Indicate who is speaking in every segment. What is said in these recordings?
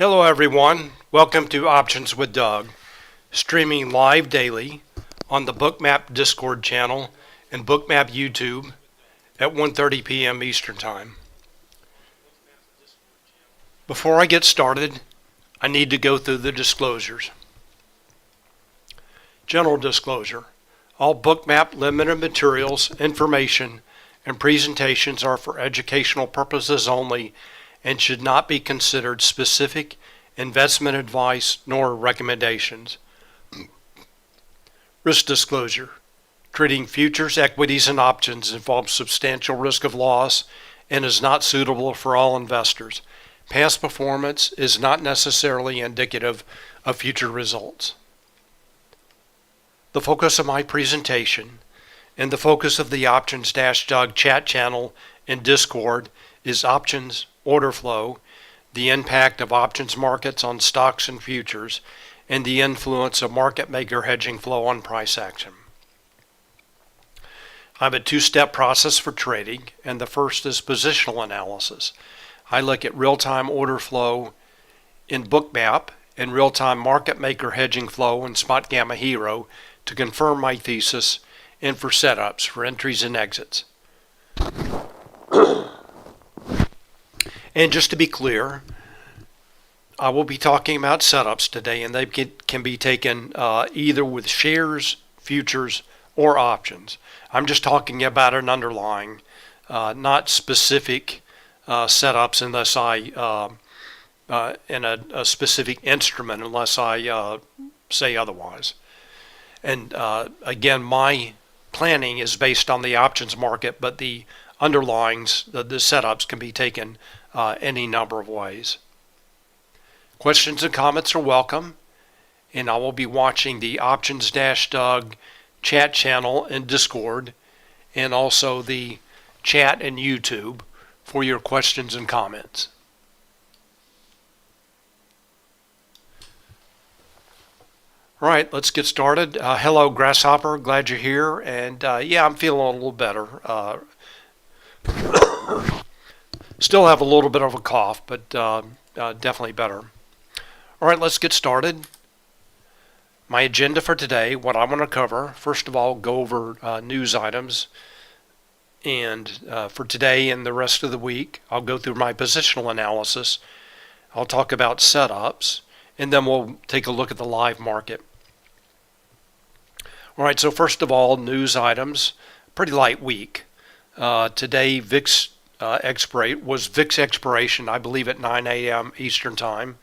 Speaker 1: Hello everyone, welcome to Options with Doug, streaming live daily on the Bookmap Discord channel and Bookmap YouTube at 1:30 p.m. Eastern Time. Before I get started, I need to go through the disclosures. General disclosure. All Bookmap limited materials, information, and presentations are for educational purposes only and should not be considered specific investment advice nor recommendations. Risk disclosure. Trading futures, equities, and options involves substantial risk of loss and is not suitable for all investors. Past performance is not necessarily indicative of future results. The focus of my presentation and the focus of the Options-Doug chat channel and Discord is options order flow, the impact of options markets on stocks and futures, and the influence of market maker hedging flow on price action. I have a two-step process for trading, and the first is positional analysis. I look at real-time order flow in Bookmap and real-time market maker hedging flow in Spotgamma Hero to confirm my thesis and for setups for entries and exits. And just to be clear, I will be talking about setups today, and they can be taken either with shares, futures, or options. I'm just talking about an underlying, not specific setups unless I, in a specific instrument unless I say otherwise. And again, my planning is based on the options market, but the underlyings, the setups can be taken any number of ways. Questions and comments are welcome, and I will be watching the Options-Doug chat channel and Discord, and also the chat and YouTube for your questions and comments. All right, let's get started. Hello, Grasshopper. Glad you're here. And yeah, I'm feeling a little better. Still have a little bit of a cough, but definitely better. All right, let's get started. My agenda for today, what I want to cover, first of all, go over news items. And for today and the rest of the week, I'll go through my positional analysis. I'll talk about setups, and then we'll take a look at the live market. All right, so first of all, news items, pretty light week. Today, VIX expiration, I believe at 9 a.m. Eastern Time.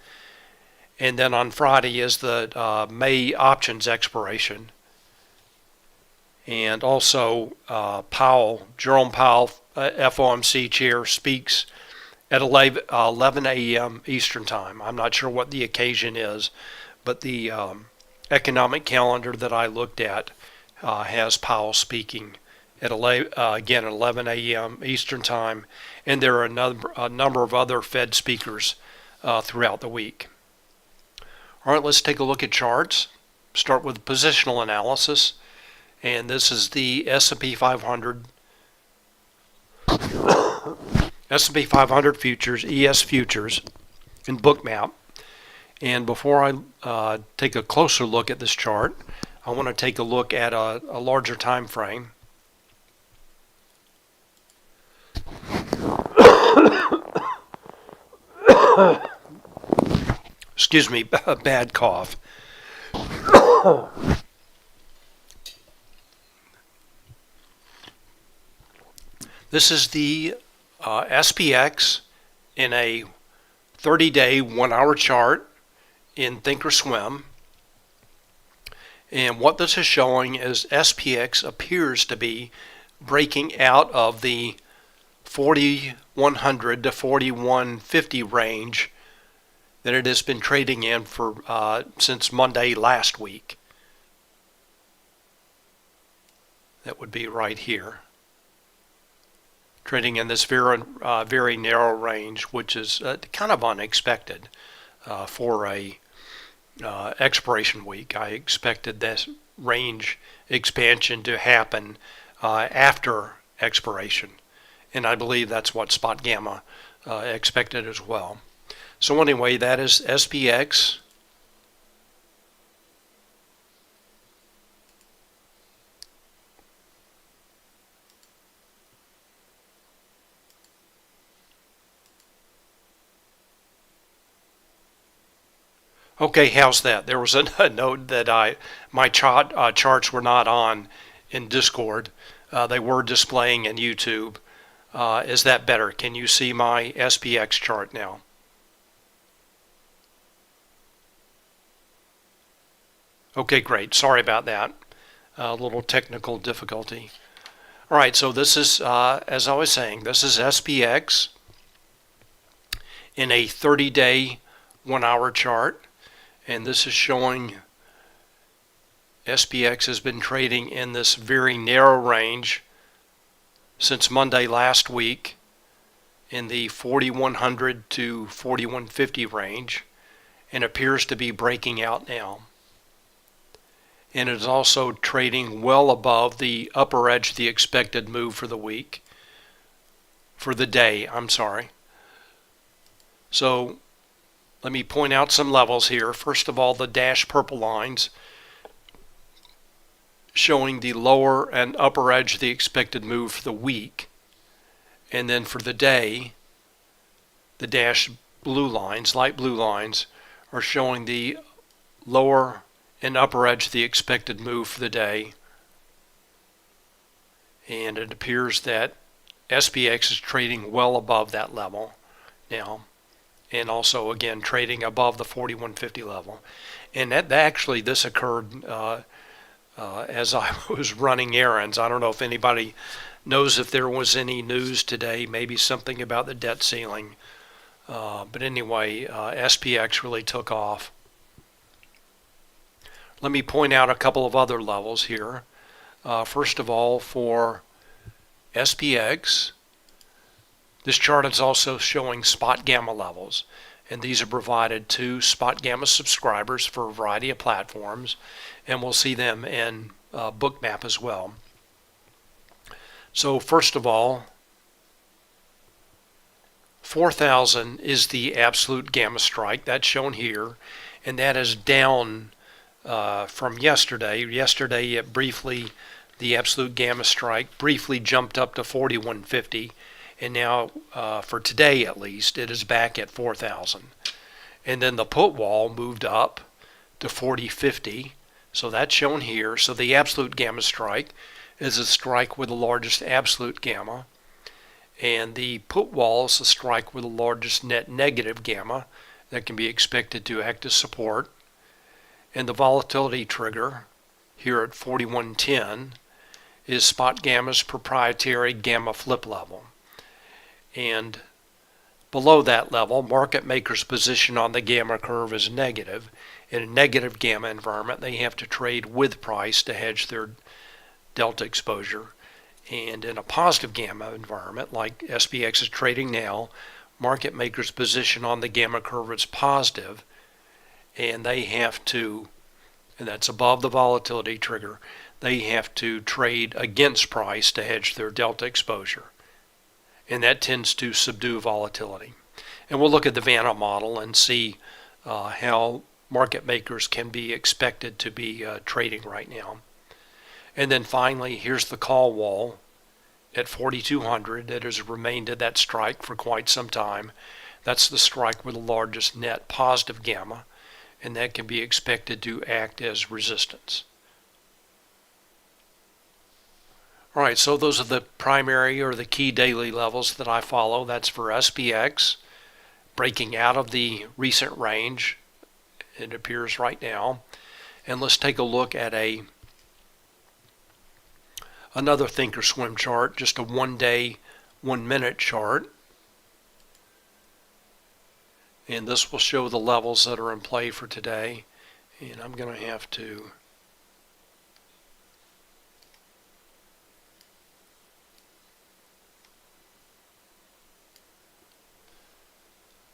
Speaker 1: And then on Friday is the May options expiration. And also Jerome Powell, FOMC chair, speaks at 11 a.m. Eastern Time. I'm not sure what the occasion is, but the economic calendar that I looked at has Powell speaking at again at 11 a.m. Eastern Time, and there are a number of other Fed speakers throughout the week. All right, let's take a look at charts. Start with positional analysis, and this is the S&P 500 S&P 500 futures, ES futures, in Bookmap. And before I take a closer look at this chart, I want to take a look at a larger time frame. Excuse me, a bad cough. This is the SPX in a 30-day, 1-hour chart in Thinkorswim. And what this is showing is SPX appears to be breaking out of the 4,100 to 4,150 range that it has been trading in for since Monday last week. That would be right here. Trading in this very narrow range, which is kind of unexpected for a expiration week. I expected this range expansion to happen after expiration, and I believe that's what Spotgamma expected as well. So anyway, that is SPX. Okay, how's that? There was a note that my charts were not on in Discord. They were displaying in YouTube. Is that better? Can you see my SPX chart now? Okay, great. Sorry about that. A little technical difficulty. All right, so this is, as I was saying, this is SPX in a 30-day, 1-hour chart. And this is showing SPX has been trading in this very narrow range since Monday last week in the 4100 to 4150 range, and appears to be breaking out now. And it is also trading well above the upper edge of the expected move for the week, for the day, I'm sorry. So let me point out some levels here. First of all, the dashed purple lines showing the lower and upper edge of the expected move for the week. And then for the day, the dashed blue lines, light blue lines, are showing the lower and upper edge of the expected move for the day. And it appears that SPX is trading well above that level now. And also, again, trading above the 4150 level. And that actually, this occurred as I was running errands. I don't know if anybody knows if there was any news today, maybe something about the debt ceiling. But anyway, SPX really took off. Let me point out a couple of other levels here. First of all, for SPX, this chart is also showing Spotgamma levels, and these are provided to Spotgamma subscribers for a variety of platforms, and we'll see them in Bookmap as well. So first of all, 4,000 is the absolute gamma strike. That's shown here, and that is down from yesterday. Yesterday, it briefly, the absolute gamma strike briefly jumped up to 4150. And now, for today at least, it is back at 4,000. And then the put wall moved up to 4050. So that's shown here. So the absolute gamma strike is a strike with the largest absolute gamma. And the put wall is a strike with the largest net negative gamma that can be expected to act as support. And the volatility trigger here at 4110 is Spotgamma's proprietary gamma flip level. And below that level, market makers' position on the gamma curve is negative. In a negative gamma environment, they have to trade with price to hedge their delta exposure. And in a positive gamma environment, like SPX is trading now, market makers' position on the gamma curve is positive, and they have to, and that's above the volatility trigger, they have to trade against price to hedge their delta exposure. And that tends to subdue volatility. And we'll look at the Vanna model and see how market makers can be expected to be trading right now. And then finally, here's the call wall at 4,200 that has remained at that strike for quite some time. That's the strike with the largest net positive gamma, and that can be expected to act as resistance. All right, so those are the primary or the key daily levels that I follow. That's for SPX, breaking out of the recent range, it appears right now. And let's take a look at another thinkorswim chart, just a 1-day, 1-minute chart. And this will show the levels that are in play for today. And I'm going to have to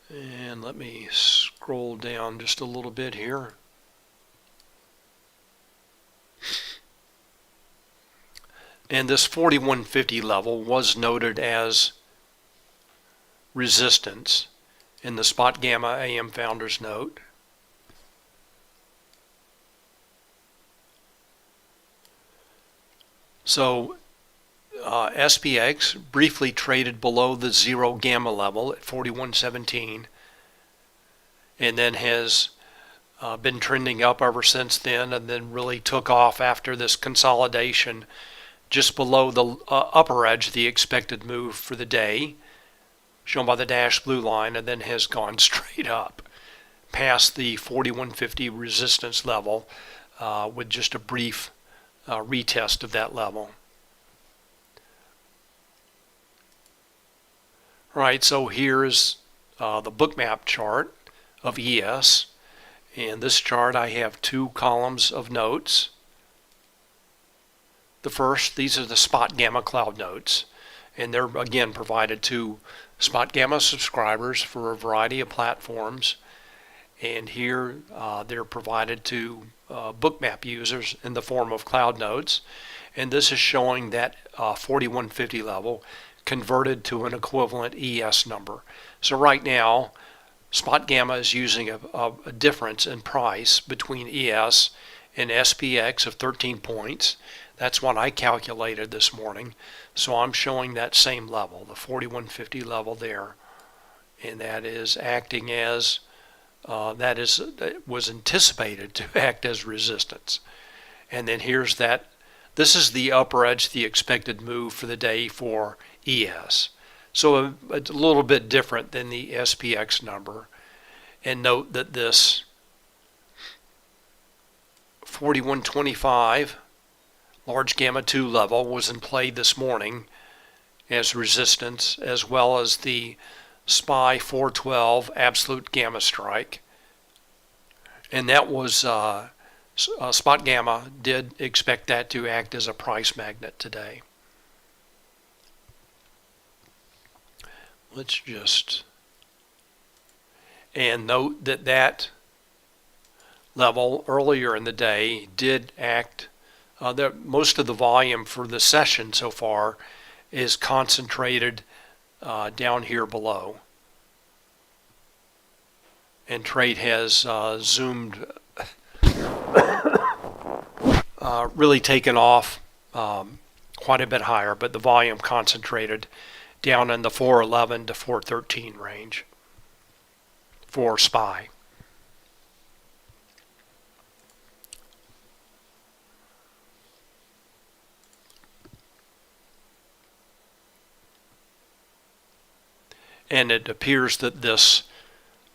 Speaker 1: and let me scroll down just a little bit here. And this 4150 level was noted as resistance. in the Spotgamma AM Founders Note. So SPX briefly traded below the 0 gamma level at 41.17 and then has been trending up ever since then, and then really took off after this consolidation just below the upper edge of the expected move for the day, shown by the dashed blue line, and then has gone straight up past the 41.50 resistance level with just a brief retest of that level. Right, so here's the Bookmap chart of ES. In this chart I have two columns of notes. The first, these are the Spotgamma cloud notes, and they're again provided to Spotgamma subscribers for a variety of platforms. And here they're provided to Bookmap users in the form of cloud notes. And this is showing that 4150 level converted to an equivalent ES number. So right now, Spotgamma is using a difference in price between ES and SPX of 13 points. That's what I calculated this morning. So I'm showing that same level, the 4150 level there. And that is acting as, that was anticipated to act as resistance. And then here's that. This is the upper edge, the expected move for the day for ES. So it's a little bit different than the SPX number. And note that this 4125 large gamma 2 level was in play this morning as resistance, as well as the SPY 412 absolute gamma strike. And that was Spotgamma did expect that to act as a price magnet today. Let's just, and note that that level earlier in the day did act, most of the volume for the session so far is concentrated down here below. And trade has zoomed, really taken off quite a bit higher, but the volume concentrated down in the 411 to 413 range for SPY. And it appears that this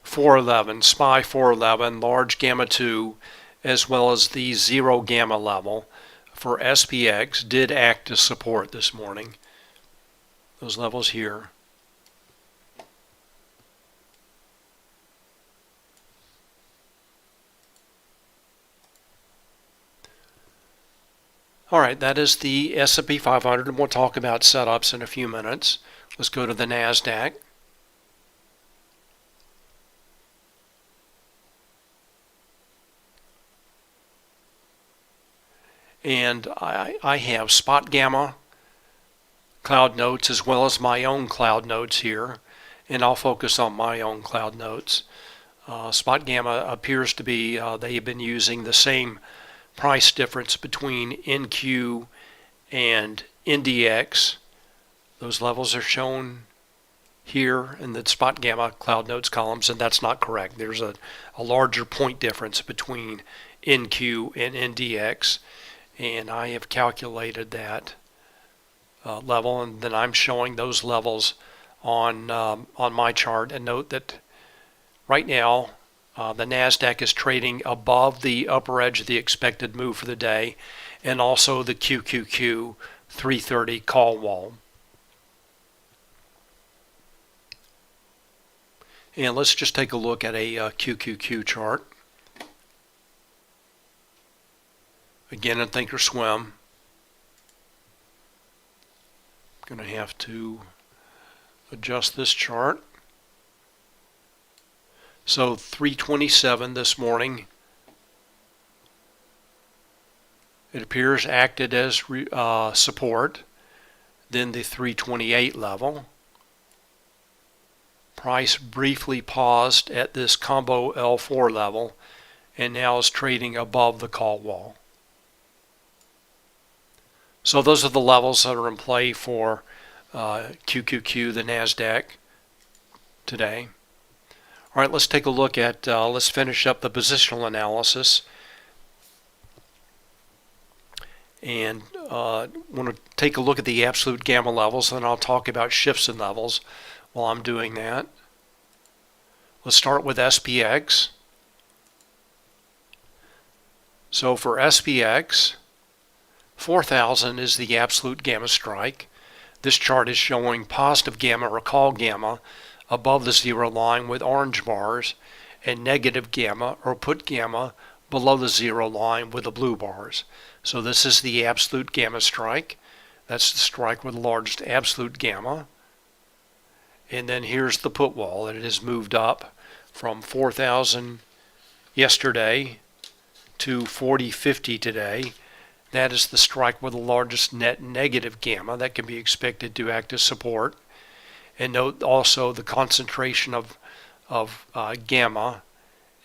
Speaker 1: 411, SPY 411, large gamma 2, as well as the 0 gamma level for SPX did act as support this morning. Those levels here. All right, that is the S&P 500, and we'll talk about setups in a few minutes. Let's go to the NASDAQ. And I have Spotgamma cloud notes as well as my own cloud notes here, and I'll focus on my own cloud notes. Spotgamma appears to be, they've been using the same price difference between NQ and NDX. Those levels are shown here in the Spotgamma cloud notes columns, and that's not correct. There's a larger point difference between NQ and NDX, and I have calculated that level, and then I'm showing those levels on my chart. And note that right now the NASDAQ is trading above the upper edge of the expected move for the day, and also the QQQ 330 call wall. And let's just take a look at a QQQ chart. Again, in Thinkorswim. I'm going to have to adjust this chart. So 327 this morning, it appears acted as support. Then the 328 level, Price briefly paused at this combo L4 level and now is trading above the call wall. So those are the levels that are in play for QQQ, the NASDAQ, today. All right, let's take a look at, let's finish up the positional analysis. And want to take a look at the absolute gamma levels, and I'll talk about shifts in levels while I'm doing that. Let's start with SPX. So for SPX, 4,000 is the absolute gamma strike. This chart is showing positive gamma or call gamma above the zero line with orange bars, and negative gamma or put gamma below the zero line with the blue bars. So this is the absolute gamma strike. That's the strike with the largest absolute gamma. And then here's the put wall, and it has moved up from 4,000 yesterday to 40.50 today. That is the strike with the largest net negative gamma that can be expected to act as support. And note also the concentration of gamma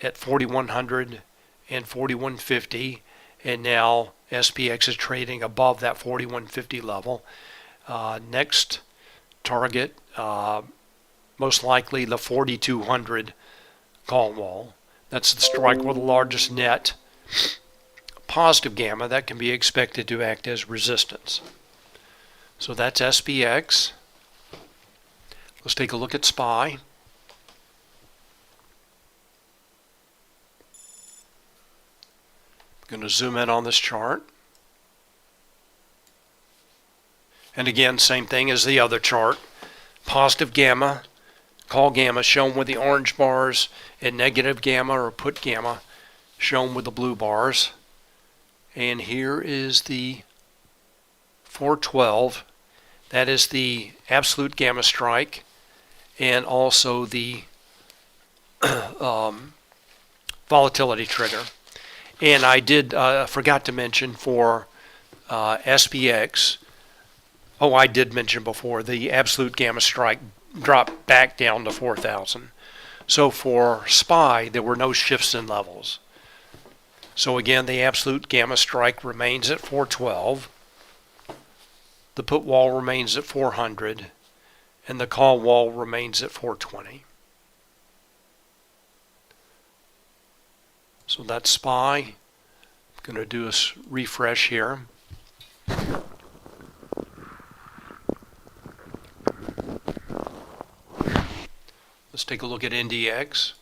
Speaker 1: at 4,100 and 4,150, and now SPX is trading above that 4,150 level. Next target, most likely the 4,200 call wall. That's the strike with the largest net positive gamma that can be expected to act as resistance. So that's SPX. Let's take a look at SPY. I'm going to zoom in on this chart. And again, same thing as the other chart. Positive gamma, call gamma shown with the orange bars, and negative gamma or put gamma shown with the blue bars. And here is the 412. That is the absolute gamma strike, and also the volatility trigger. And I did forgot to mention for SPX, I did mention before, the absolute gamma strike dropped back down to 4,000. So for SPY, there were no shifts in levels. So again, the absolute gamma strike remains at 412. The put wall remains at 400, and the call wall remains at 420. So that's SPY. I'm going to do a refresh here. Let's take a look at NDX.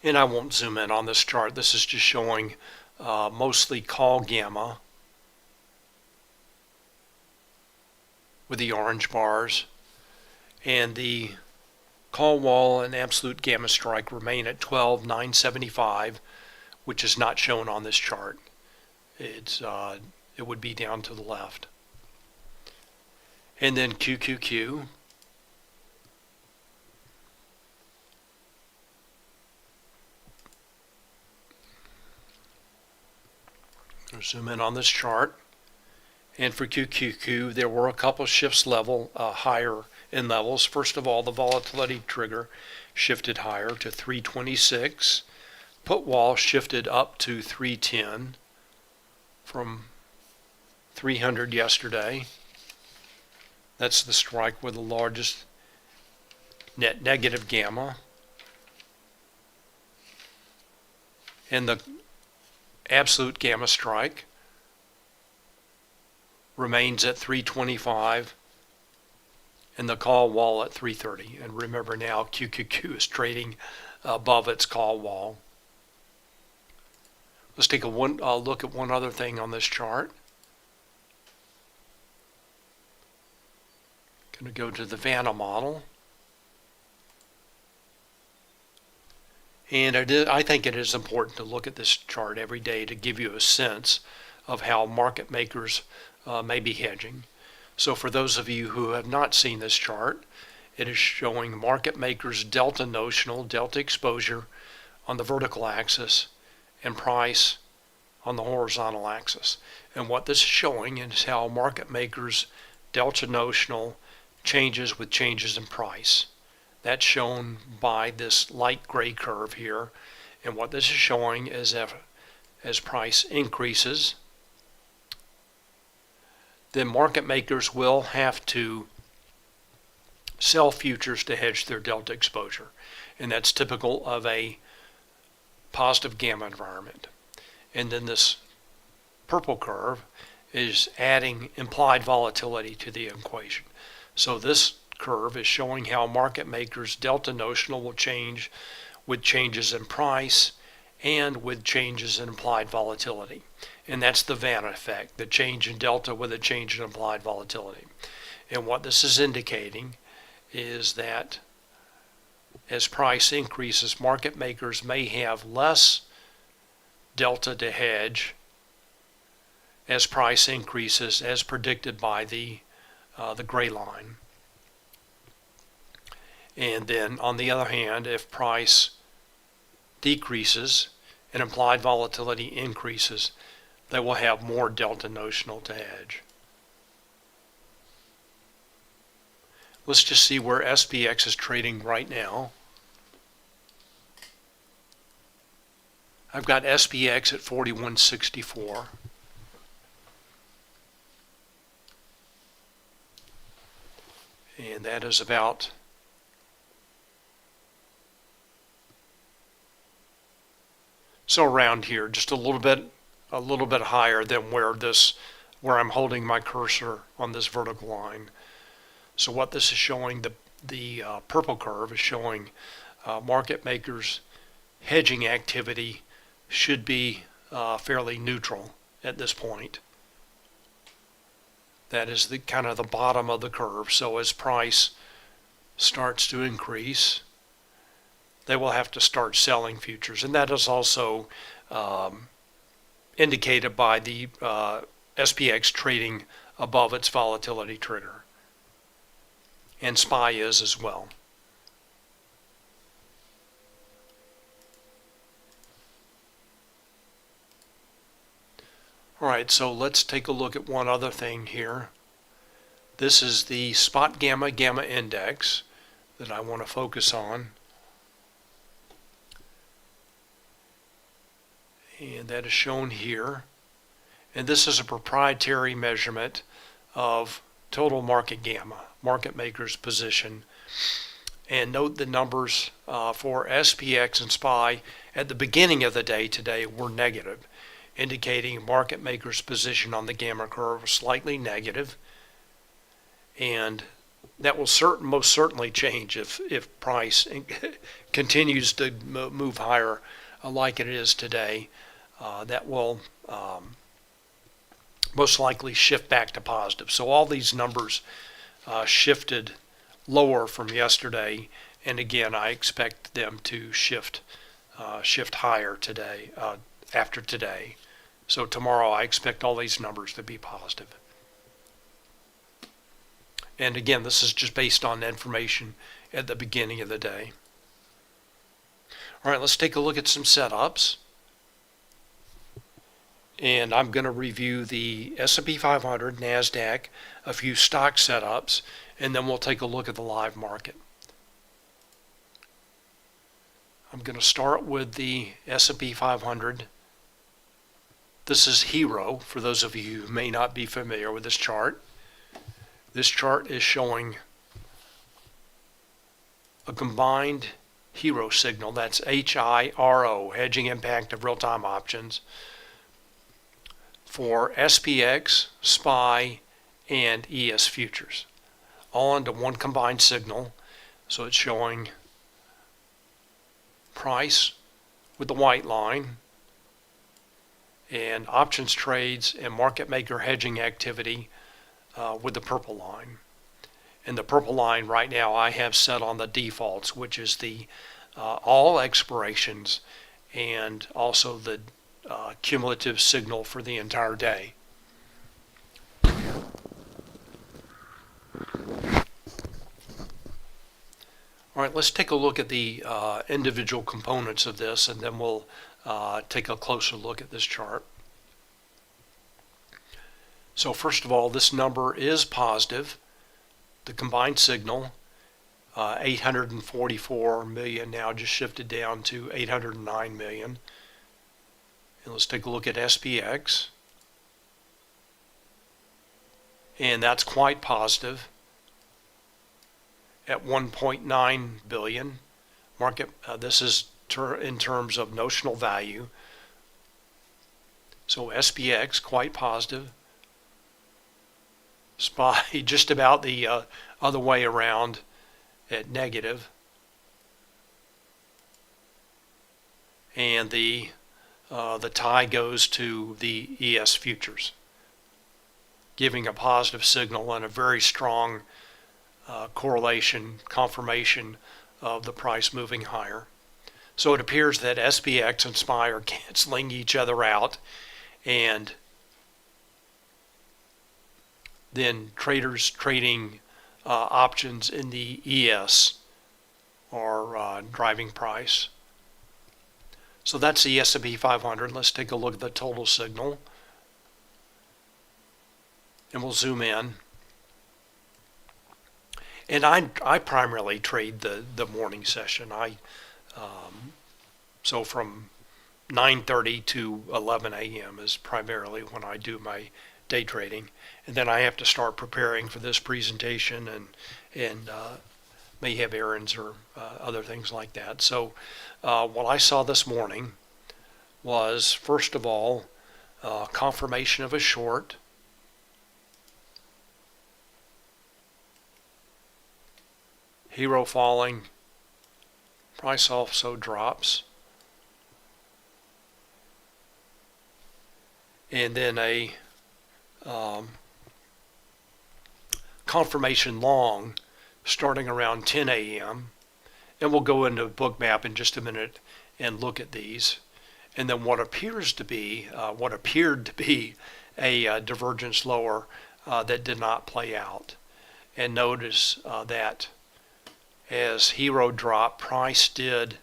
Speaker 1: And I won't zoom in on this chart. This is just showing mostly call gamma with the orange bars, and the call wall and absolute gamma strike remain at 12,975, which is not shown on this chart. It would be down to the left. And then QQQ. Zoom in on this chart, and for QQQ there were a couple shifts higher in levels. First of all, the volatility trigger shifted higher to 326. Put wall shifted up to 310 from 300 yesterday. That's the strike with the largest net negative gamma, and the absolute gamma strike remains at 325, and the call wall at 330. And remember now, QQQ is trading above its call wall. Let's take a look at one other thing on this chart. Going to go to the Vanna model. And I think it is important to look at this chart every day to give you a sense of how market makers may be hedging. So for those of you who have not seen this chart, it is showing market makers' delta notional, delta exposure on the vertical axis, and price on the horizontal axis. And what this is showing is how market makers delta notional changes with changes in price. That's shown by this light gray curve here. And what this is showing is that as price increases, then market makers will have to sell futures to hedge their delta exposure. And that's typical of a positive gamma environment. And then this purple curve is adding implied volatility to the equation. So this curve is showing how market makers' delta notional will change with changes in price and with changes in implied volatility. And that's the Vanna effect, the change in delta with a change in implied volatility. And what this is indicating is that as price increases, market makers may have less delta to hedge as price increases, as predicted by the gray line. And then on the other hand, if price decreases and implied volatility increases, they will have more delta notional to hedge. Let's just see where SPX is trading right now. I've got SPX at 41.64. And that is about so around here, just a little bit higher than where I'm holding my cursor on this vertical line. So what this is showing, the purple curve is showing market makers' hedging activity should be fairly neutral at this point. That is the kind of the bottom of the curve. So as price starts to increase, they will have to start selling futures. And that is also indicated by the SPX trading above its volatility trigger. And SPY is as well. All right, so let's take a look at one other thing here. This is the Spotgamma Gamma Index that I want to focus on. And that is shown here. And this is a proprietary measurement of total market gamma, market maker's position. And note the numbers for SPX and SPY at the beginning of the day today were negative, indicating market maker's position on the gamma curve was slightly negative. And that will most certainly change if price continues to move higher like it is today. That will most likely shift back to positive. So all these numbers shifted lower from yesterday, and again I expect them to shift higher today after today. So tomorrow I expect all these numbers to be positive. And again, this is just based on information at the beginning of the day. All right, let's take a look at some setups. And I'm going to review the S&P 500, NASDAQ, a few stock setups, and then we'll take a look at the live market. I'm going to start with the S&P 500. This is Hero, for those of you who may not be familiar with this chart. This chart is showing a combined Hero signal, that's HIRO, hedging impact of real-time options, for SPX, SPY, and ES futures, all into one combined signal. So it's showing price with the white line, and options trades and market maker hedging activity with the purple line. And the purple line right now I have set on the defaults, which is the all expirations and also the cumulative signal for the entire day. All right, let's take a look at the individual components of this, and then we'll take a closer look at this chart. So first of all, this number is positive. The combined signal, 844 million, now just shifted down to 809 million. And let's take a look at SPX. And that's quite positive at 1.9 billion. Market, this is in terms of notional value. So SPX quite positive. SPY just about the other way around at negative. And the tie goes to the ES futures, giving a positive signal and a very strong correlation, confirmation of the price moving higher. So it appears that SPX and SPY are canceling each other out, and then traders trading options in the ES are driving price. So that's the S&P 500. Let's take a look at the total signal, and we'll zoom in. And I primarily trade the morning session. So from 9:30 to 11 a.m. is primarily when I do my day trading, and then I have to start preparing for this presentation and may have errands or other things like that. So what I saw this morning was, first of all, confirmation of a short. Hero falling, price also drops, and then a confirmation long starting around 10 a.m. and we'll go into Bookmap in just a minute and look at these. And then what appeared to be a divergence lower that did not play out. And notice that as Hero dropped, price did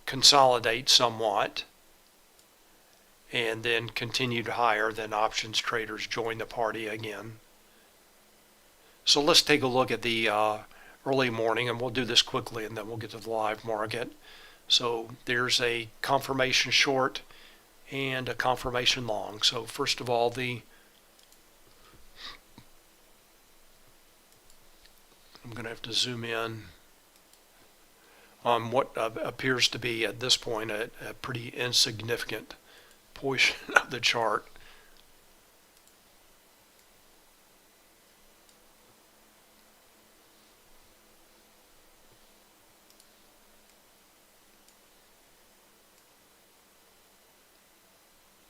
Speaker 1: consolidate somewhat and then continued higher. Then options traders joined the party again. So let's take a look at the early morning, and we'll do this quickly and then we'll get to the live market. So there's a confirmation short and a confirmation long. So first of all, I'm going to have to zoom in on what appears to be at this point a pretty insignificant portion of the chart.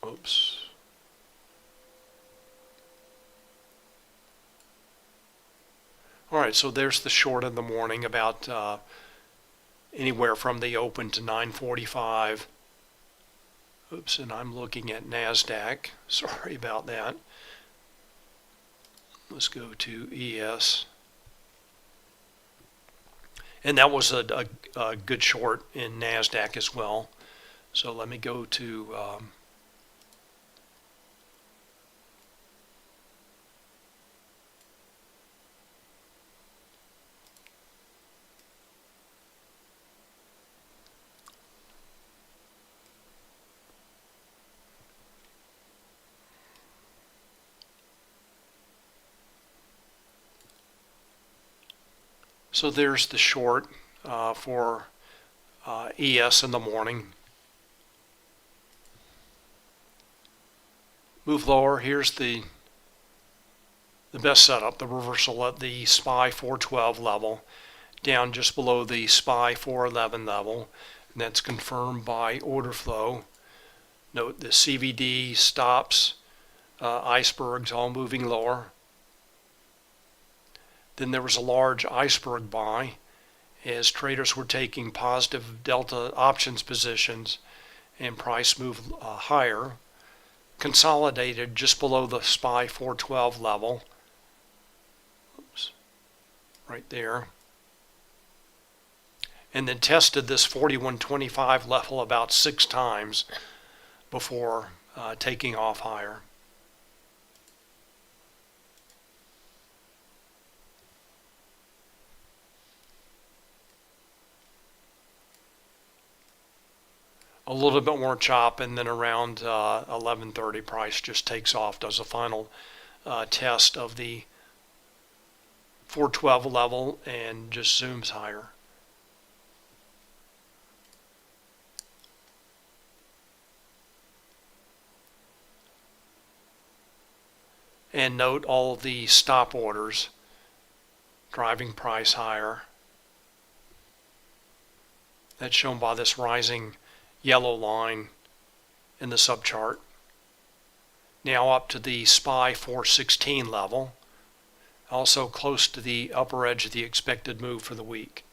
Speaker 1: Oops. All right, so there's the short in the morning, about anywhere from the open to 9:45. Oops, and I'm looking at NASDAQ. Sorry about that. Let's go to ES. And that was a good short in NASDAQ as well. So let me go to so there's the short for ES in the morning. Move lower. Here's the best setup, the reversal at the SPY 412 level, down just below the SPY 411 level, and that's confirmed by order flow. Note the CVD stops, icebergs all moving lower. Then there was a large iceberg buy as traders were taking positive delta options positions and price moved higher, consolidated just below the SPY 412 level. Oops, right there. And then tested this 4125 level about 6 times before taking off higher. a little bit more chop, and then around 11:30 price just takes off, does a final test of the 412 level and just zooms higher. And note all the stop orders driving price higher. That's shown by this rising yellow line in the subchart. Now up to the SPY 416 level, also close to the upper edge of the expected move for the week.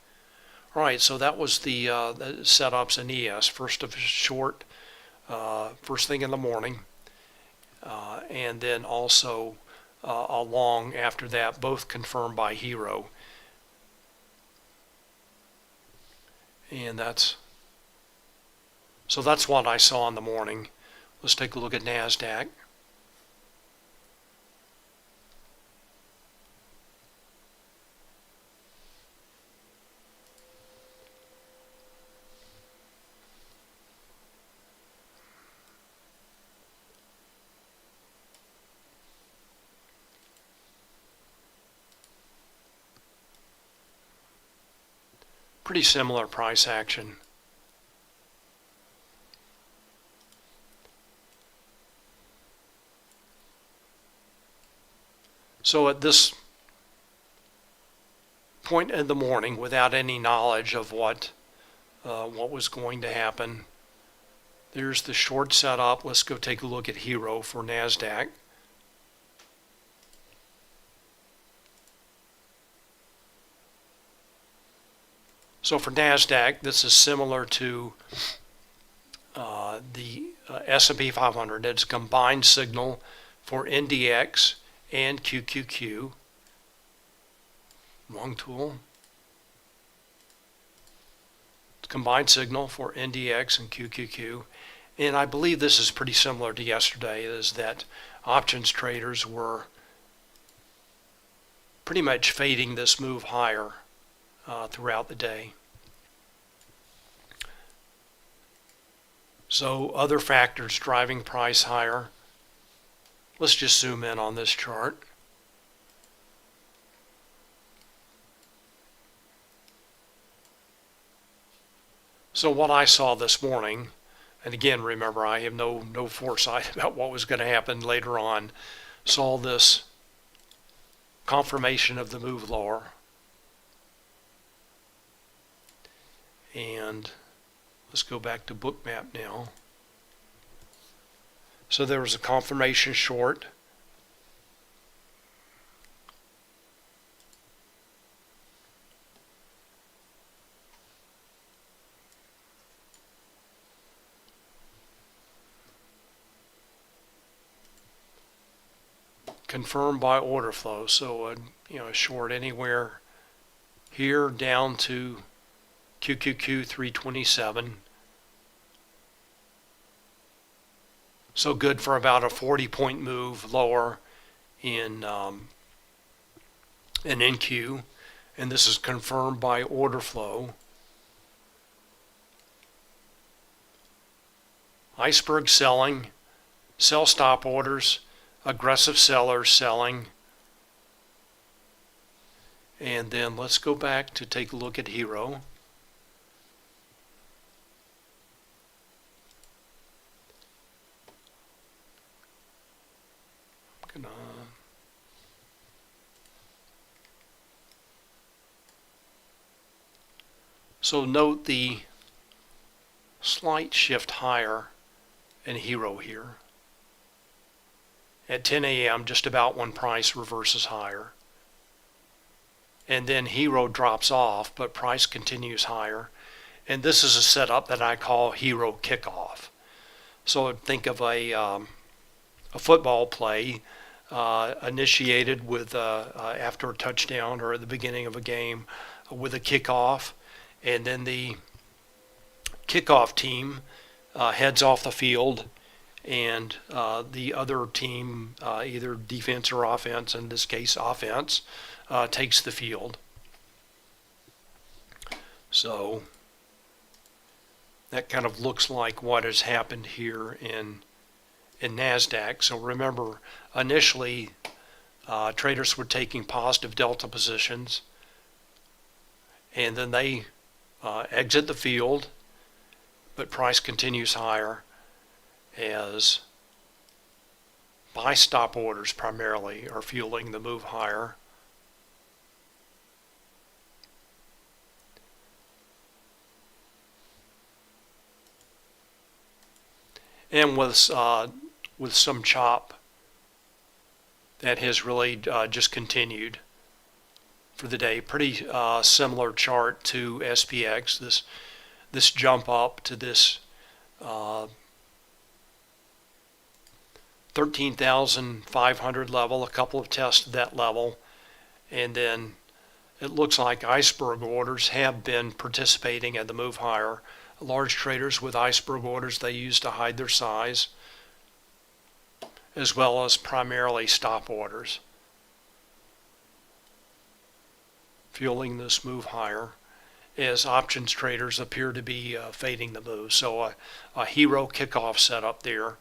Speaker 1: All right, so that was the setups in ES. First of short, first thing in the morning, and then also a long after that, both confirmed by Hero. And that's what I saw in the morning. Let's take a look at NASDAQ. Pretty similar price action. So at this point in the morning, without any knowledge of what was going to happen, there's the short setup. Let's go take a look at Hero for NASDAQ. So for NASDAQ, this is similar to the S&P 500. It's a combined signal for NDX and QQQ. Wrong tool. It's a combined signal for NDX and QQQ. And I believe this is pretty similar to yesterday, is that options traders were pretty much fading this move higher throughout the day. So other factors driving price higher. Let's just zoom in on this chart. So what I saw this morning, and again, remember, I have no foresight about what was going to happen later on, saw this confirmation of the move lower. And let's go back to Bookmap now. So there was a confirmation short. Confirmed by order flow. So a short anywhere here down to QQQ 327. So good for about a 40-point move lower in NQ, and this is confirmed by order flow. Iceberg selling, sell stop orders, aggressive sellers selling. And then let's go back to take a look at Hero. So note the slight shift higher in Hero here. At 10 a.m., just about when price reverses higher. And then Hero drops off, but price continues higher. And this is a setup that I call Hero kickoff. So think of a football play initiated with after a touchdown or at the beginning of a game with a kickoff, and then the kickoff team heads off the field, and the other team, either defense or offense, in this case offense, takes the field. So That kind of looks like what has happened here in NASDAQ. So remember, initially traders were taking positive delta positions, and then they exit the field, but price continues higher as buy stop orders primarily are fueling the move higher. And with some chop that has really just continued for the day. Pretty similar chart to SPX. This jump up to this 13,500 level, a couple of tests at that level, and then it looks like iceberg orders have been participating at the move higher. Large traders with iceberg orders they use to hide their size, as well as primarily stop orders, fueling this move higher as options traders appear to be fading the move. So a hero kickoff setup there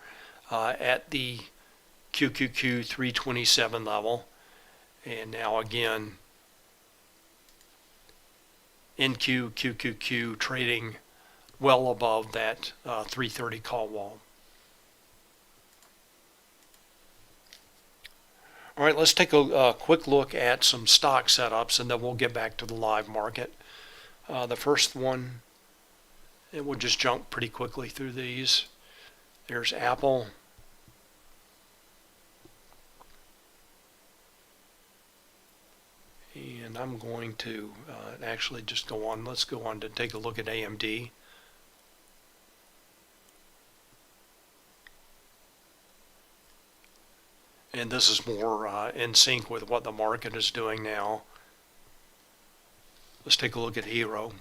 Speaker 1: at the QQQ 327 level, and now again NQ QQQ trading well above that 330 call wall. All right, let's take a quick look at some stock setups, and then we'll get back to the live market. The first one, and we'll just jump pretty quickly through these. There's Apple. And I'm going to actually just go on. Let's go on to take a look at AMD. And this is more in sync with what the market is doing now. Let's take a look at Hero.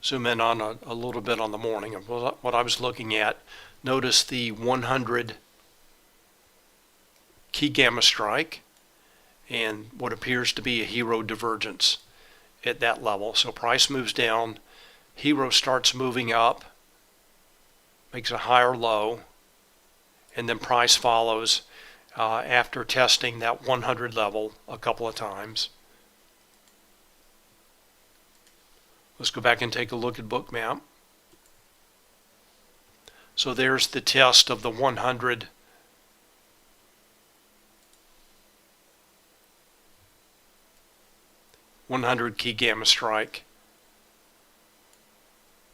Speaker 1: Zoom in on a little bit on the morning of what I was looking at. Notice the 100 key gamma strike and what appears to be a hero divergence at that level. So price moves down, hero starts moving up, makes a higher low, and then price follows after testing that 100 level a couple of times. Let's go back and take a look at Bookmap. So there's the test of the 100 key gamma strike.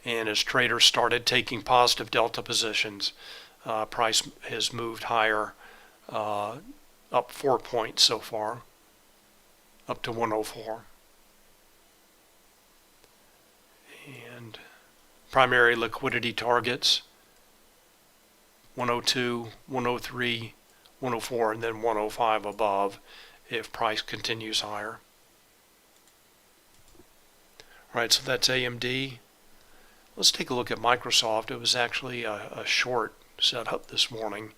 Speaker 1: And as traders started taking positive delta positions, price has moved higher, up 4 points so far, up to 104. And primary liquidity targets 102, 103, 104, and then 105 above if price continues higher. All right, so that's AMD. Let's take a look at Microsoft. It was actually a short setup this morning.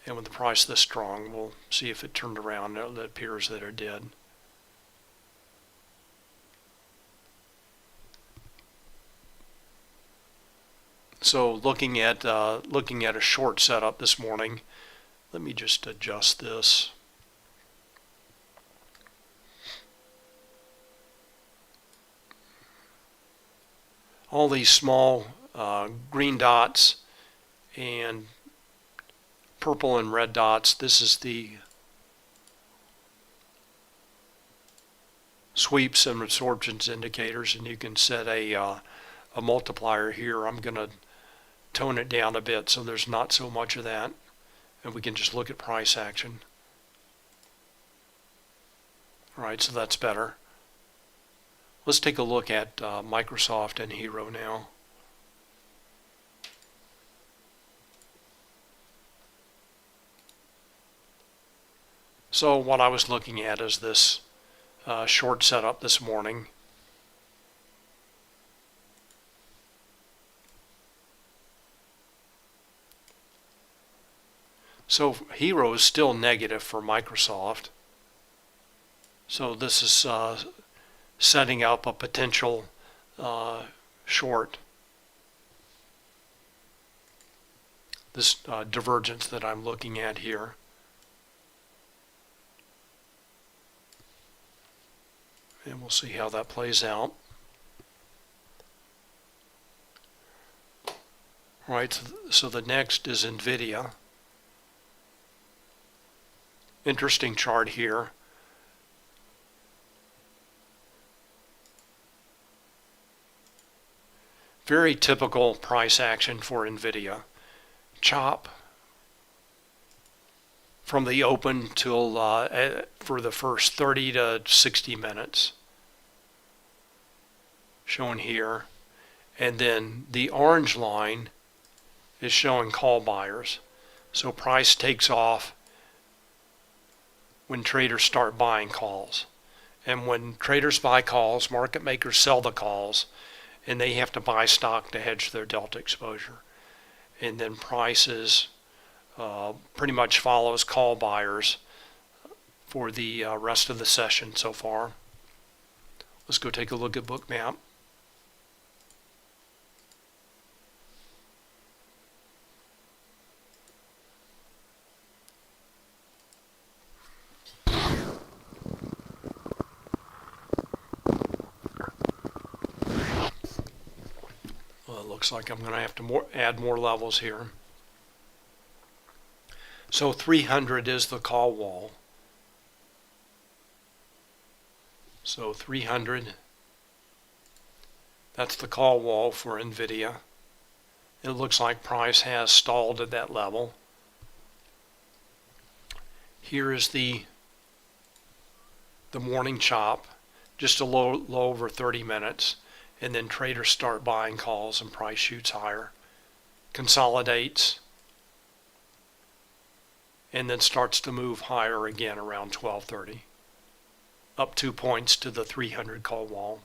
Speaker 1: And with the price this strong, we'll see if it turned around. It appears that it did. So looking at a short setup this morning, let me just adjust this. All these small green dots and purple and red dots, this is the sweeps and absorptions indicators, and you can set a multiplier here. I'm going to tone it down a bit so there's not so much of that, and we can just look at price action. All right, so that's better. Let's take a look at Microsoft and Hero now. So what I was looking at is this short setup this morning. So Hero is still negative for Microsoft. So this is setting up a potential short. This divergence that I'm looking at here. And we'll see how that plays out. All right, so the next is NVIDIA. Interesting chart here. Very typical price action for NVIDIA. Chop from the open till for the first 30 to 60 minutes, shown here, and then the orange line is showing call buyers. So price takes off when traders start buying calls, and when traders buy calls, market makers sell the calls, and they have to buy stock to hedge their delta exposure. And then prices pretty much follows call buyers for the rest of the session so far. Let's go take a look at Bookmap. Well, it looks like I'm going to have to add more levels here. So 300 is the call wall. So 300, that's the call wall for NVIDIA. It looks like price has stalled at that level. Here is the morning chop, just a low over 30 minutes, and then traders start buying calls and price shoots higher, consolidates, and then starts to move higher again around 12:30, up 2 points to the 300 call wall.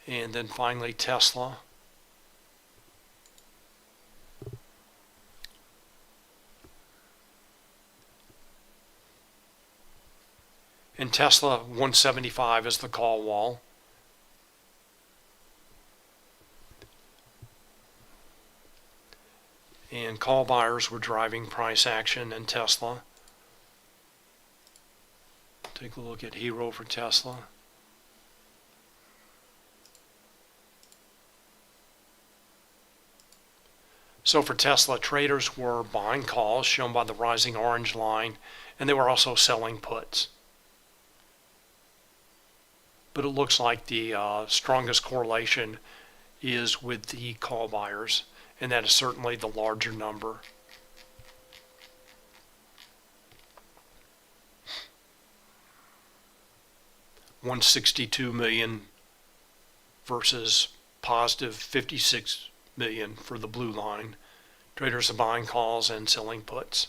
Speaker 1: And then finally Tesla. And Tesla 175 is the call wall. And call buyers were driving price action in Tesla. Take a look at Hero for Tesla. So for Tesla, traders were buying calls shown by the rising orange line, and they were also selling puts. But it looks like the strongest correlation is with the call buyers, and that is certainly the larger number. $162 million versus positive 56 million for the blue line. Traders are buying calls and selling puts.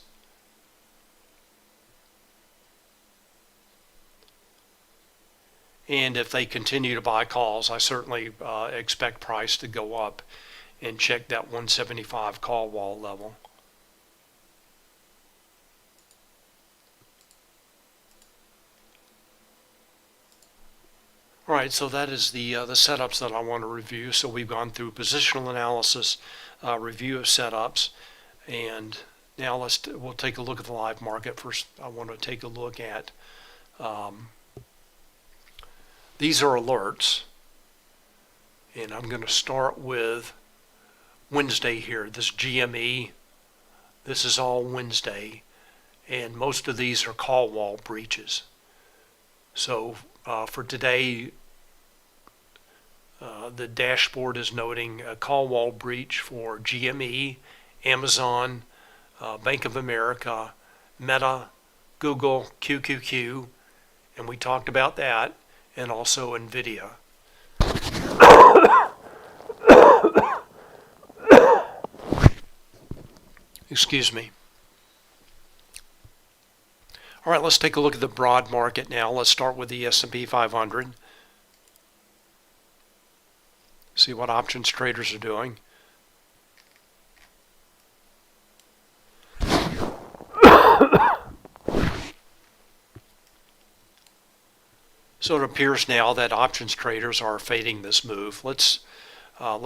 Speaker 1: And if they continue to buy calls, I certainly expect price to go up and check that 175 call wall level. All right, so that is the setups that I want to review. So we've gone through positional analysis, review of setups, and now we'll take a look at the live market. First, I want to take a look at these are alerts, and I'm going to start with Wednesday here. This GME, this is all Wednesday, and most of these are call wall breaches. So for today, the dashboard is noting a call wall breach for GME, Amazon, Bank of America, Meta, Google, QQQ, and we talked about that, and also NVIDIA. Excuse me. All right, let's take a look at the broad market now. Let's start with the S&P 500. See what options traders are doing. So it appears now that options traders are fading this move. Let's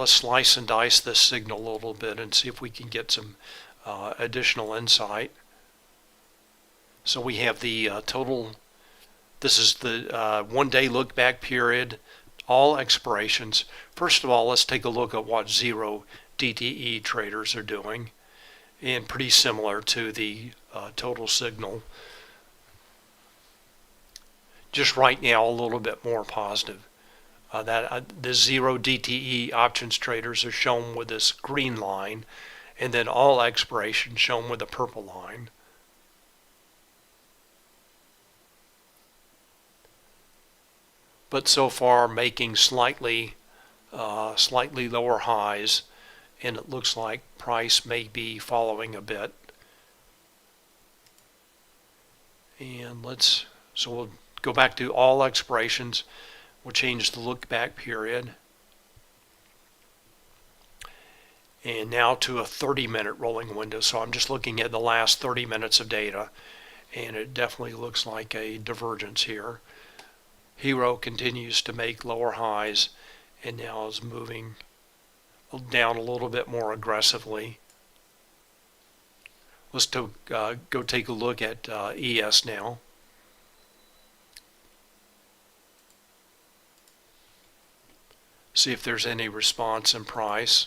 Speaker 1: slice and dice this signal a little bit and see if we can get some additional insight. So we have the total. This is the one-day look-back period, all expirations. First of all, let's take a look at what zero DTE traders are doing, and pretty similar to the total signal. Just right now, a little bit more positive. The zero DTE options traders are shown with this green line, and then all expirations shown with a purple line. But so far making slightly lower highs, and it looks like price may be following a bit. And so we'll go back to all expirations. We'll change the look back period. And now to a 30-minute rolling window. So I'm just looking at the last 30 minutes of data, and it definitely looks like a divergence here. Hero continues to make lower highs and now is moving down a little bit more aggressively. Let's go take a look at ES now. See if there's any response in price.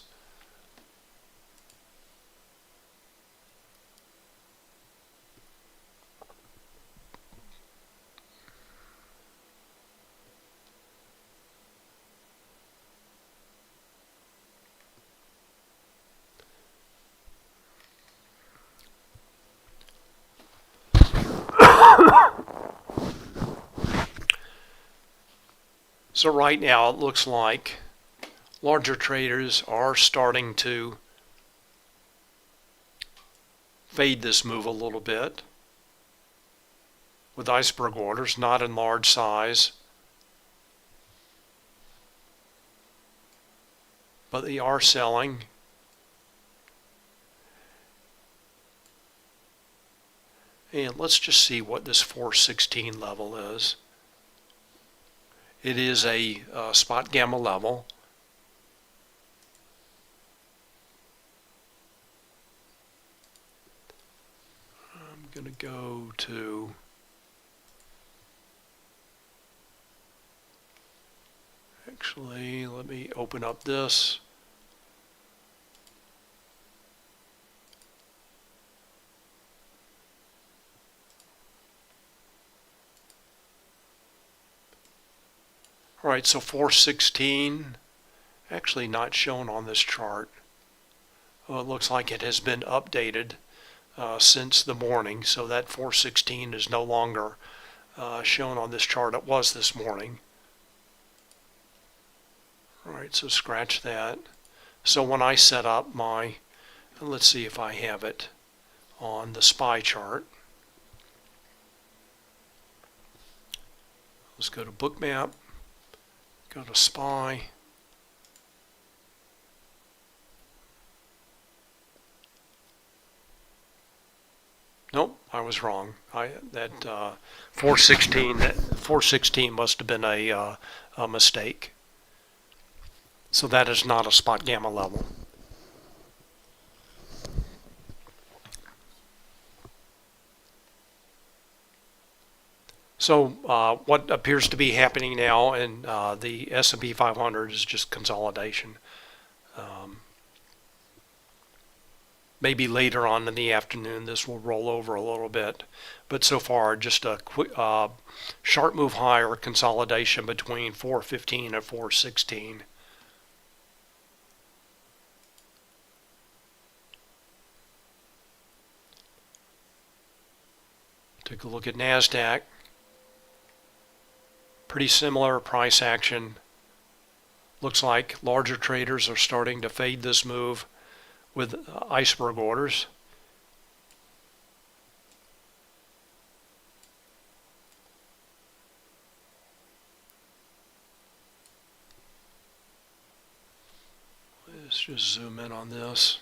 Speaker 1: So right now it looks like larger traders are starting to fade this move a little bit with iceberg orders, not in large size, but they are selling. And let's just see what this 416 level is. It is a Spotgamma level. I'm going to go to actually, let me open up this. All right, so 416, actually not shown on this chart. Well, it looks like it has been updated since the morning, so that 416 is no longer shown on this chart. It was this morning. All right, so scratch that. So when I set up my, let's see if I have it on the SPY chart. Let's go to Bookmap. Go to SPY. Nope, I was wrong. That 416 must have been a mistake. So that is not a Spotgamma level. So what appears to be happening now in the S&P 500 is just consolidation. Maybe later on in the afternoon this will roll over a little bit, but so far just a quick sharp move higher, consolidation between 415 and 416. Take a look at NASDAQ. Pretty similar price action. Looks like larger traders are starting to fade this move with iceberg orders. just zoom in on this.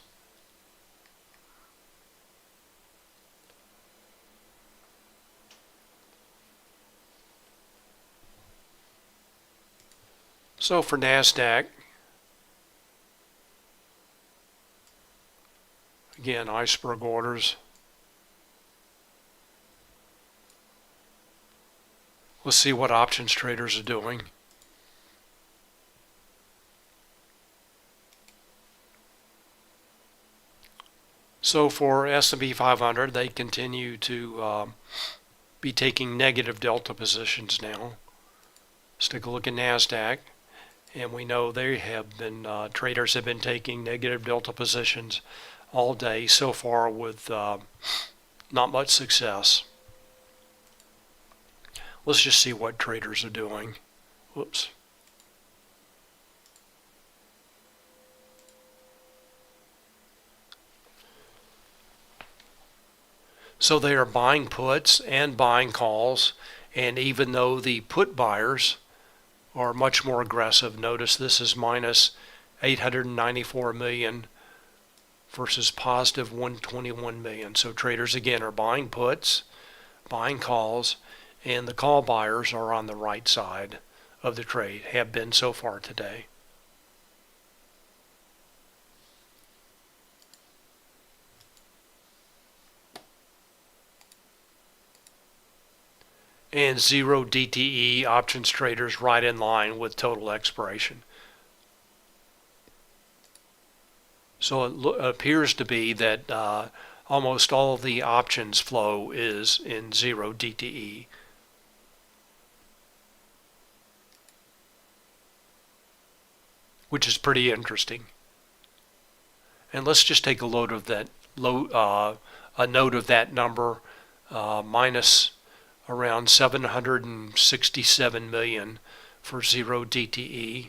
Speaker 1: So for NASDAQ, again, iceberg orders. Let's see what options traders are doing. So for S&P 500, they continue to be taking negative delta positions now. Let's take a look at NASDAQ. And we know they have been, traders have been taking negative delta positions all day so far with not much success. Let's just see what traders are doing. Whoops. So they are buying puts and buying calls, and even though the put buyers are much more aggressive, notice this is minus 894 million versus positive 121 million. So traders again are buying puts, buying calls, and the call buyers are on the right side of the trade, have been so far today. And zero DTE options traders right in line with total expiration. So it appears to be that almost all of the options flow is in zero DTE. Which is pretty interesting. And let's just take a note of that number, minus around 767 million for zero DTE.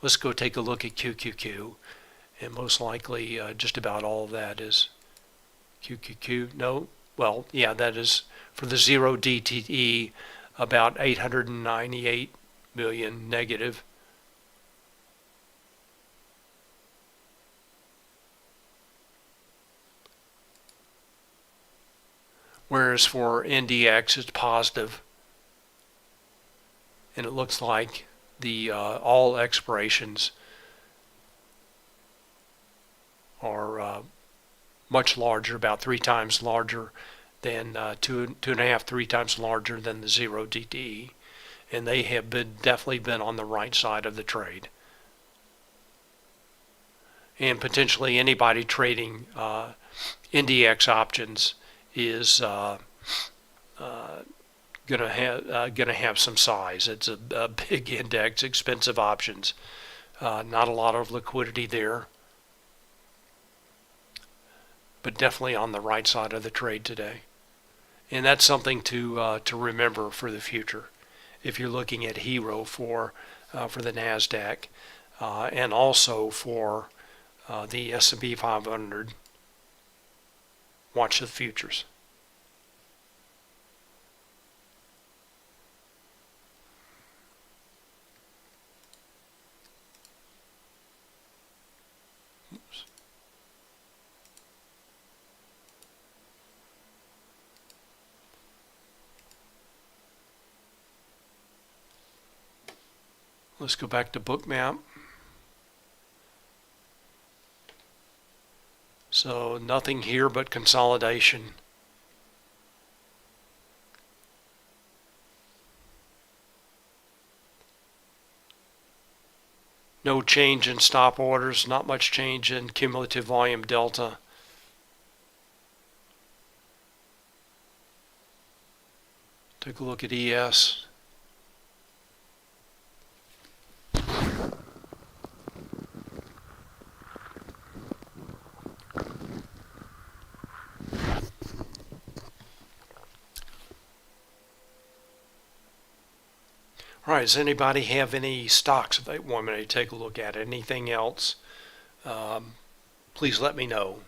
Speaker 1: Let's go take a look at QQQ, and most likely just about all of that is QQQ. No, well, yeah, that is for the zero DTE, about 898 million negative. Whereas for NDX it's positive, and it looks like the all expirations are much larger, about 3 times larger than 2.5, 3 times larger than the zero DTE, and they have definitely been on the right side of the trade. And potentially anybody trading NDX options is gonna have some size. It's a big index, expensive options. Not a lot of liquidity there, but definitely on the right side of the trade today. And that's something to remember for the future if you're looking at Hero for the NASDAQ and also for the S&P 500. Watch the futures. Oops. Let's go back to Bookmap. So nothing here but consolidation. No change in stop orders, not much change in cumulative volume delta. Take a look at ES. All right, does anybody have any stocks that they want me to take a look at? Anything else? Please let me know.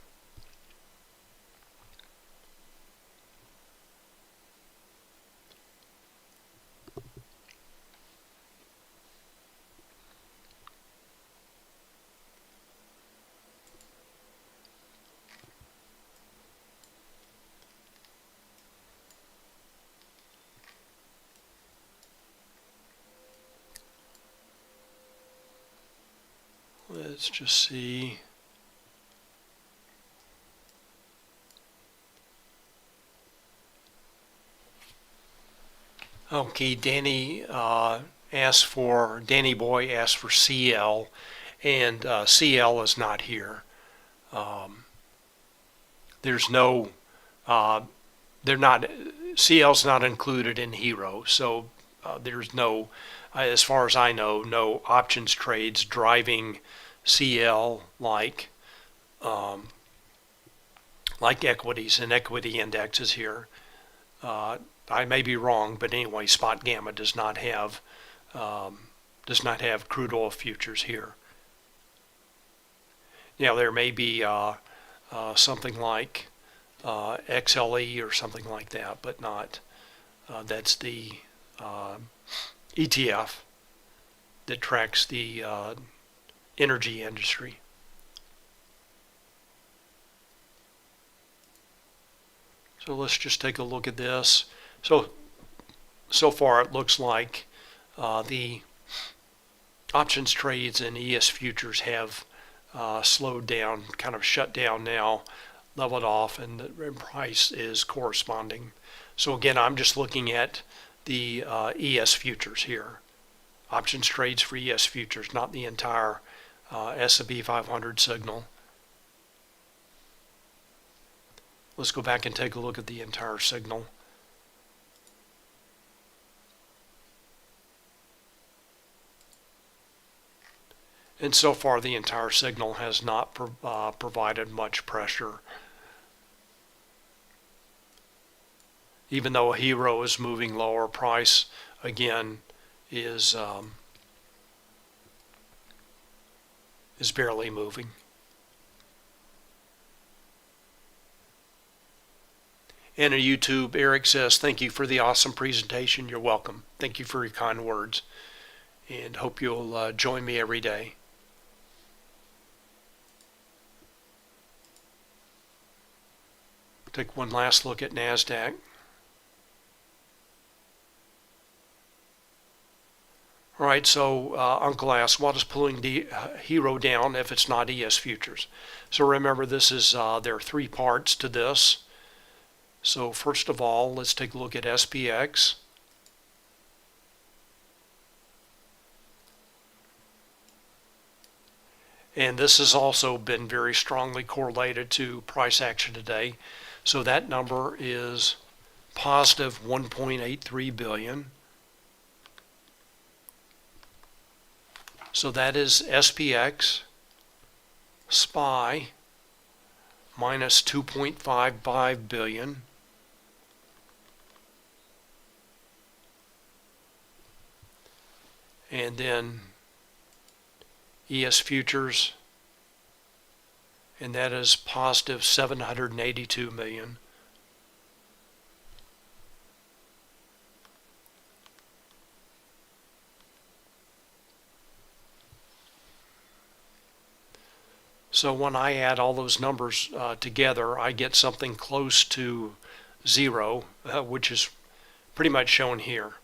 Speaker 1: let's just see. Okay, Danny Boy asked for CL, and CL is not here. There's no, they're not, CL's not included in Hero, so there's no, as far as I know, no options trades driving CL like equities and equity indexes here. I may be wrong, but anyway, Spotgamma does not have crude oil futures here. Now there may be something like XLE or something like that, but not. That's the ETF that tracks the energy industry. So let's just take a look at this. So far it looks like the options trades and ES futures have slowed down, kind of shut down now, leveled off, and the price is corresponding. So again, I'm just looking at the ES futures here. Options trades for ES futures, not the entire S&P 500 signal. Let's go back and take a look at the entire signal. And so far the entire signal has not provided much pressure. Even though a Hero is moving lower, price again is barely moving. And on YouTube, Eric says, thank you for the awesome presentation. You're welcome. Thank you for your kind words. And hope you'll join me every day. Take one last look at NASDAQ. All right, so Uncle asks, what is pulling the Hero down if it's not ES futures? So remember, this is there are three parts to this. So first of all, let's take a look at SPX. And this has also been very strongly correlated to price action today. So that number is positive 1.83 billion. So that is SPX, SPY, minus 2.55 billion. And then ES futures, and that is positive 782 million. So when I add all those numbers together, I get something close to zero, which is pretty much shown here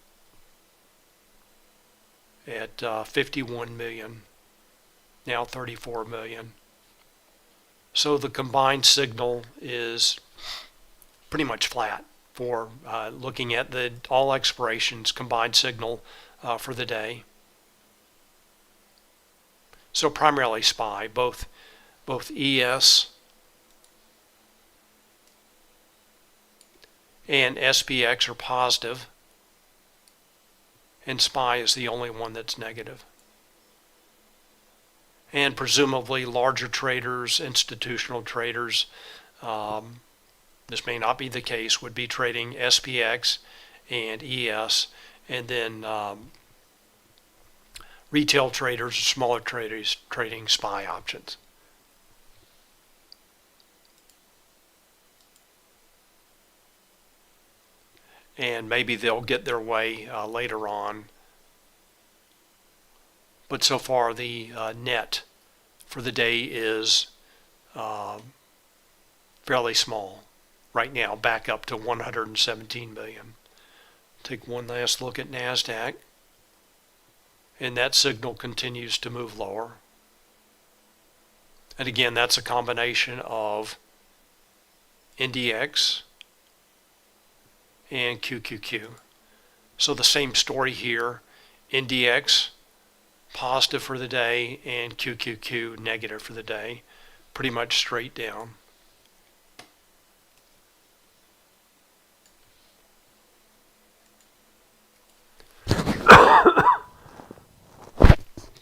Speaker 1: at 51 million, now 34 million. So the combined signal is pretty much flat for looking at the all expirations combined signal for the day. So primarily SPY, both ES and SPX are positive, and SPY is the only one that's negative. And presumably larger traders, institutional traders, this may not be the case, would be trading SPX and ES, and then retail traders or smaller traders trading SPY options. And maybe they'll get their way later on. But so far the net for the day is fairly small. Right now, back up to 117 million. Take one last look at NASDAQ. And that signal continues to move lower. And again, that's a combination of NDX and QQQ. So the same story here, NDX positive for the day and QQQ negative for the day, pretty much straight down.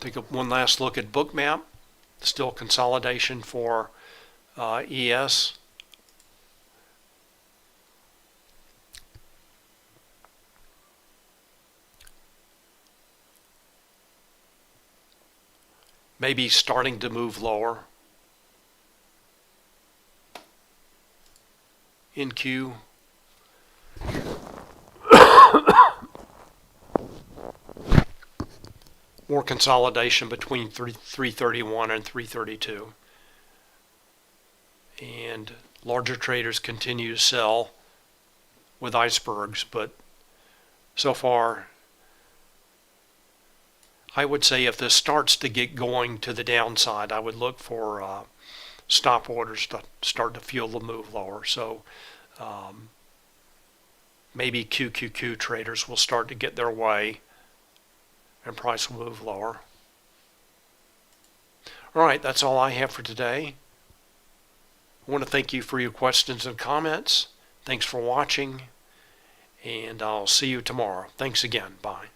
Speaker 1: Take one last look at Bookmap. Still consolidation for ES. Maybe starting to move lower. In Q. More consolidation between 331 and 332. And larger traders continue to sell with icebergs, but so far I would say if this starts to get going to the downside, I would look for stop orders to start to fuel the move lower. So maybe QQQ traders will start to get their way and price will move lower. All right, that's all I have for today. I want to thank you for your questions and comments. Thanks for watching, and I'll see you tomorrow. Thanks again. Bye.